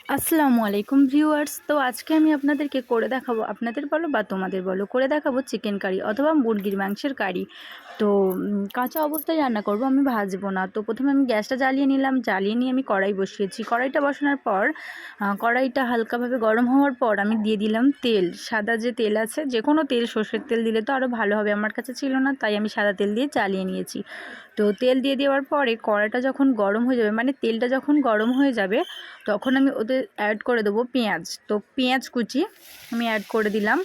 আসসালামু আলাইকুম ভিউয়ার্স। তো আজকে আমি আপনাদেরকে করে দেখাবো, আপনাদের বলো বা তোমাদের বলো, করে দেখাবো চিকেন কারি অথবা মুরগির মাংসের কারি। তো কাঁচা অবস্থায় রান্না করব, আমি ভাজবো না। তো প্রথমে আমি গ্যাসটা জ্বালিয়ে নিলাম, জ্বালিয়ে নিয়ে আমি কড়াই বসিয়েছি। কড়াইটা বসানোর পর কড়াইটা হালকাভাবে গরম হওয়ার পর আমি দিয়ে দিলাম তেল। সাদা যে তেল আছে, যে কোনো তেল, সর্ষের তেল দিলে তো আরও ভালো হবে, আমার কাছে ছিল না তাই আমি সাদা তেল দিয়ে জ্বালিয়ে নিয়েছি। তো তেল দিয়ে দেওয়ার পরে কড়াইটা যখন গরম হয়ে যাবে, মানে তেলটা যখন গরম হয়ে যাবে, তখন আমি ওতে অ্যাড করে দেবো পেঁয়াজ। তো পেঁয়াজ কুচি আমি অ্যাড করে দিলাম।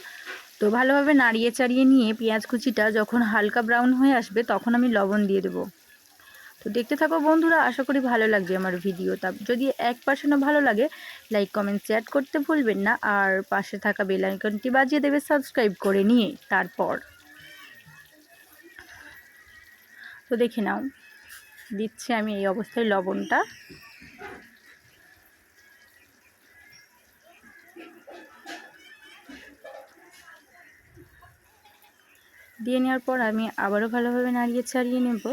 তো ভালোভাবে নাড়িয়ে চাড়িয়ে নিয়ে পেঁয়াজ কুচিটা যখন হালকা ব্রাউন হয়ে আসবে, তখন আমি লবণ দিয়ে দেবো। তো দেখতে থাকো বন্ধুরা, আশা করি ভালো লাগবে আমার ভিডিওটা। যদি 1%ও ভালো লাগে, লাইক কমেন্ট শেয়ার করতে ভুলবেন না, আর পাশে থাকা বেল আইকনটি বাজিয়ে দেবে সাবস্ক্রাইব করে নিয়ে। তারপর তো দেখে নাও, দিচ্ছি আমি এই অবস্থায় লবণটা। দিয়ে নেওয়ার পর আমি আবারও ভালোভাবে নাড়িয়ে ছাড়িয়ে নেব।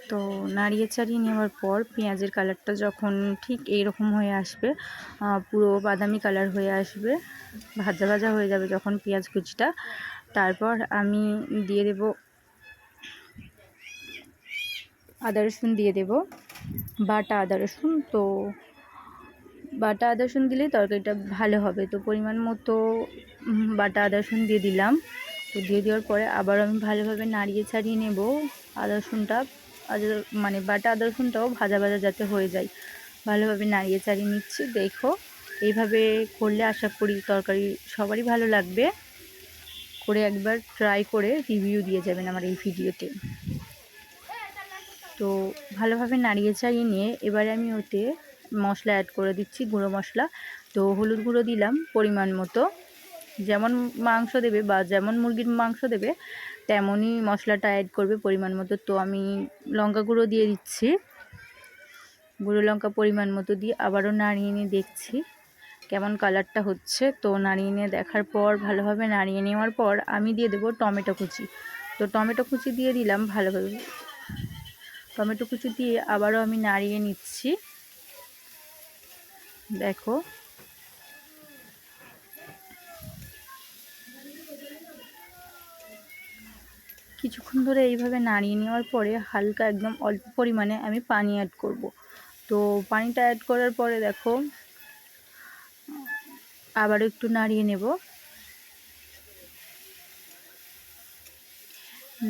তো নাড়িয়ে ছাড়িয়ে নেওয়ার পর পেঁয়াজের কালারটা যখন ঠিক এইরকম হয়ে আসবে, পুরো বাদামি কালার হয়ে আসবে, ভাজা ভাজা হয়ে যাবে যখন পেঁয়াজ কুচিটা, তারপর আমি দিয়ে দেব আদা রসুন, দিয়ে দেব বাটা আদা রসুন। তো বাটা আদা রসুন দিলেই তরকারিটা ভালো হবে। তো পরিমাণ মতো বাটা আদা রসুন দিয়ে দিলাম। তো দিয়ে দেওয়ার পরে আবার আমি ভালোভাবে নাড়িয়ে ছাড়িয়ে নেব। আদা রসুনটা মানে বাটা আদা রসুনটাও ভাজা ভাজা যাতে হয়ে যায়, ভালোভাবে নাড়িয়ে চাড়িয়ে নিচ্ছি। দেখো, এইভাবে করলে আশা করি তরকারি সবারই ভালো লাগবে। করে একবার ট্রাই করে রিভিউ দিয়ে যাবেন আমার এই ভিডিওতে। তো ভালোভাবে নাড়িয়ে চাড়িয়ে নিয়ে এবারে আমি ওতে মশলা অ্যাড করে দিচ্ছি, গুঁড়ো মশলা। তো হলুদ গুঁড়ো দিলাম পরিমাণ মতো, যেমন মাংস দেবে বা যেমন মুরগির মাংস দেবে তেমনই মশলাটা অ্যাড করবে পরিমাণ মতো। তো আমি লঙ্কা গুঁড়ো দিয়ে দিচ্ছি, গুঁড়ো লঙ্কা পরিমাণ মতো দিয়ে আবারও নাড়িয়ে নিয়ে দেখছি কেমন কালারটা হচ্ছে। তো নাড়িয়ে নিয়ে দেখার পর, ভালোভাবে নাড়িয়ে নেওয়ার পর আমি দিয়ে দেবো টমেটো কুচি। তো টমেটো কুচি দিয়ে দিলাম ভালোভাবে। টমেটো কুচি দিয়ে আবারও আমি নাড়িয়ে নিচ্ছি। দেখো, কিছুক্ষণ ধরে এইভাবে নাড়িয়ে নেওয়ার পরে হালকা একদম অল্প পরিমাণে আমি পানি অ্যাড করব। তো পানিটা অ্যাড করার পরে দেখো আবার একটু নাড়িয়ে নেব।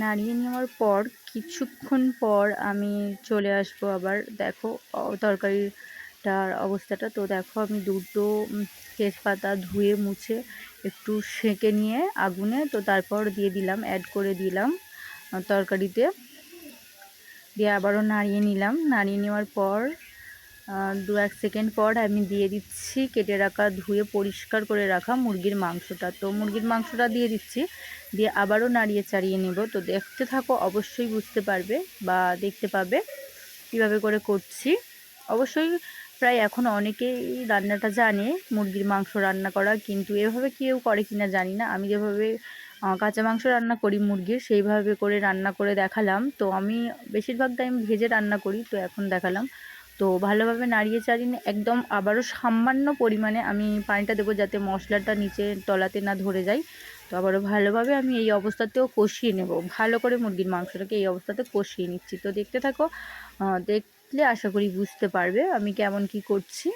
নাড়িয়ে নেওয়ার পর কিছুক্ষণ পর আমি চলে আসবো আবার। দেখো তরকারিটার অবস্থাটা। তো দেখো আমি দুটো তেজপাতা ধুয়ে মুছে একটু সেঁকে নিয়ে আগুনে, তো তারপর দিয়ে দিলাম, অ্যাড করে দিলাম তরকারিতে। দিয়ে আবারও নাড়িয়ে নিলাম। নাড়িয়ে নেওয়ার পর 2-1 সেকেন্ড পর আমি দিয়ে দিচ্ছি কেটে রাখা, ধুয়ে পরিষ্কার করে রাখা মুরগির মাংসটা। তো মুরগির মাংসটা দিয়ে দিচ্ছি, দিয়ে আবারও নাড়িয়ে চাড়িয়ে নেব। তো দেখতে থাকো, অবশ্যই বুঝতে পারবে বা দেখতে পাবে কীভাবে করে করছি। অবশ্যই প্রায় এখন অনেকেই রান্নাটা জানে, মুরগির মাংস রান্না করা, কিন্তু এভাবে কেউ করে কিনা জানি না। আমি যেভাবে কাঁচা মাংস রান্না করি মুরগির, সেইভাবে করে রান্না করে দেখালাম। তো আমি বেশিরভাগ টাইম ভেজে রান্না করি, তো এখন দেখালাম। তো ভালোভাবে নাড়িয়ে চাড়িয়ে একদম আবারও সামান্য পরিমাণে আমি পানিটা দেবো, যাতে মশলাটা নিচে তলাতে না ধরে যায়। তো আবারও ভালোভাবে আমি এই অবস্থাতেও কষিয়ে নেব, ভালো করে মুরগির মাংসটাকে এই অবস্থাতে কষিয়ে নিচ্ছি। তো দেখতে থাকো, দেখলে আশা করি বুঝতে পারবে আমি কেমন কি করছি।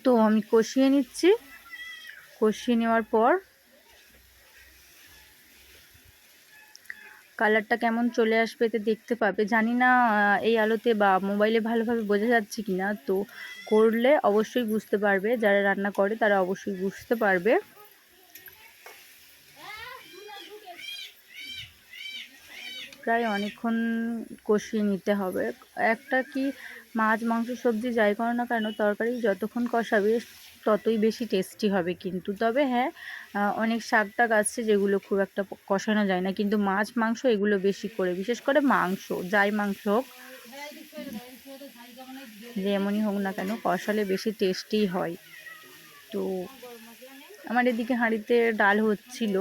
তো আমি কষিয়ে নিচ্ছি। কষিয়ে নেওয়ার পর কালারটা কেমন চলে আসবে এতে দেখতে পাবে। জানি না এই আলোতে বা মোবাইলে ভালোভাবে বোঝা যাচ্ছে কি না। তো করলে অবশ্যই বুঝতে পারবে, যারা রান্না করে তারা অবশ্যই বুঝতে পারবে। প্রায় অনেকক্ষণ কষিয়ে নিতে হবে। একটা কি মাছ, মাংস, সবজি যাই করো না কেন, তরকারি যতক্ষণ কষাবে ততই বেশি টেস্টি হবে কিন্তু। তবে হ্যাঁ, অনেক শাক টাক আছে যেগুলো খুব একটা কষানো যায় না, কিন্তু মাছ, মাংস এগুলো বেশি করে, বিশেষ করে মাংস, যাই মাংস হোক, যেমনই হোক না কেন, কষালে বেশি টেস্টি হয়। তো আমার এদিকে হাঁড়িতে ডাল হচ্ছিল,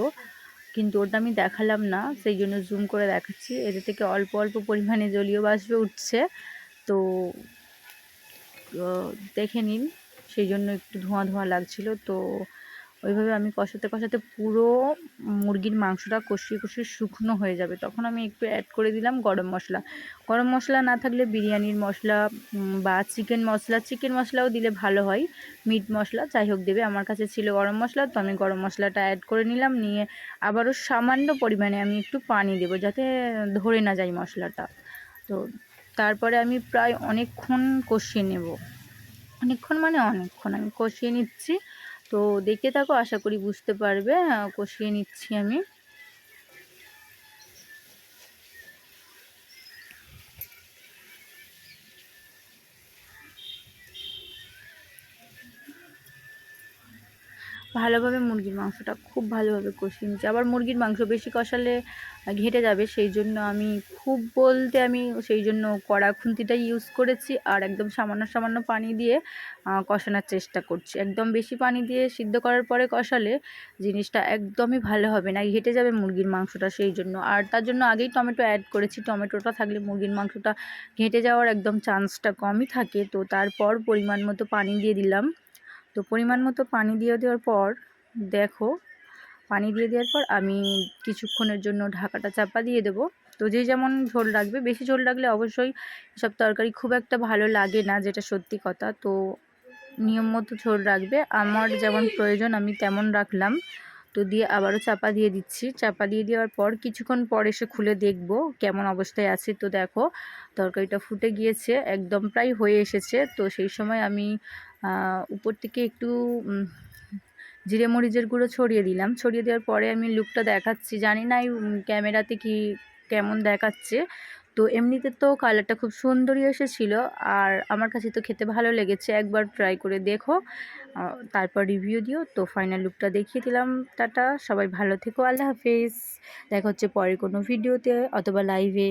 কিন্তু ওটা আমি দেখালাম না, সেই জন্য জুম করে দেখাচ্ছি। এদের থেকে অল্প অল্প পরিমাণে জলীয় বাষ্প উঠছে। তো দেখে নিন, সেই জন্য একটু ধোঁয়া ধোঁয়া লাগছিল। তো ওইভাবে আমি কষাতে কষাতে পুরো মুরগির মাংসটা কষিয়ে কষিয়ে শুকনো হয়ে যাবে, তখন আমি একটু অ্যাড করে দিলাম গরম মশলা। গরম মশলা না থাকলে বিরিয়ানির মশলা বা চিকেন মশলাও দিলে ভালো হয়, মিট মশলা যাই হোক দেবে। আমার কাছে ছিল গরম মশলা, তো আমি গরম মশলাটা অ্যাড করে নিলাম, নিয়ে আবারও সামান্য পরিমাণে আমি একটু পানি দেবো যাতে ধরে না যায় মশলাটা। তো তারপরে আমি প্রায় অনেকক্ষণ কষিয়ে নেব, অনেকক্ষণ মানে অনেকক্ষণ আমি কষিয়ে নিচ্ছি। তো দেখতে থাকো, আশা করি বুঝতে পারবে। কষিয়ে নিচ্ছি আমি। ভালোভাবে মুরগির মাংসটা খুব ভালোভাবে কষিয়ে নিচ্ছি। আবার মুরগির মাংস বেশি কষালে ঘেঁটে যাবে, সেই জন্য আমি সেই জন্য কড়া খুন্তিটাই ইউজ করেছি, আর একদম সামান্য সামান্য পানি দিয়ে কষানোর চেষ্টা করছি। একদম বেশি পানি দিয়ে সিদ্ধ করার পরে কষালে জিনিসটা একদমই ভালো হবে না, ঘেঁটে যাবে মুরগির মাংসটা, সেই জন্য। আর তার জন্য আগেই টমেটো অ্যাড করেছি, টমেটোটা থাকলে মুরগির মাংসটা ঘেঁটে যাওয়ার একদম চান্সটা কমই থাকে। তো তারপর পরিমাণ মতো পানি দিয়ে দিলাম। তো পরিমাণ মতো পানি দিয়ে দেওয়ার পর দেখো, পানি দিয়ে দেওয়ার পর আমি কিছুক্ষণের জন্য ঢাকাটা চাপা দিয়ে দেবো। তো যে যেমন ঝোল রাখবে, বেশি ঝোল রাখলে অবশ্যই সব তরকারি খুব একটা ভালো লাগে না, যেটা সত্যি কথা। তো নিয়ম মতো ঝোল রাখবে, আমার যেমন প্রয়োজন আমি তেমন রাখলাম। তো দিয়ে আবারও চাপা দিয়ে দিচ্ছি। চাপা দিয়ে দেওয়ার পর কিছুক্ষণ পর এসে খুলে দেখব কেমন অবস্থায় আছে। তো দেখো তরকারিটা ফুটে গিয়েছে, একদম প্রায় হয়ে এসেছে। তো সেই সময় আমি উপর থেকে একটু জিরে মরিচের গুঁড়ো ছড়িয়ে দিলাম। ছড়িয়ে দেওয়ার পরে আমি লুকটা দেখাচ্ছি, জানি না এই ক্যামেরাতে কি কেমন দেখাচ্ছে। তো এমনিতে তো কালারটা খুব সুন্দরই এসেছিলো, আর আমার কাছে তো খেতে ভালো লেগেছে। একবার ট্রাই করে দেখো, তারপর রিভিউ দিও। তো ফাইনাল লুকটা দেখিয়ে দিলাম। টাটা, সবাই ভালো থেকো, আল্লাহ হাফেজ। দেখা হচ্ছে পরের কোনো ভিডিওতে অথবা লাইভে।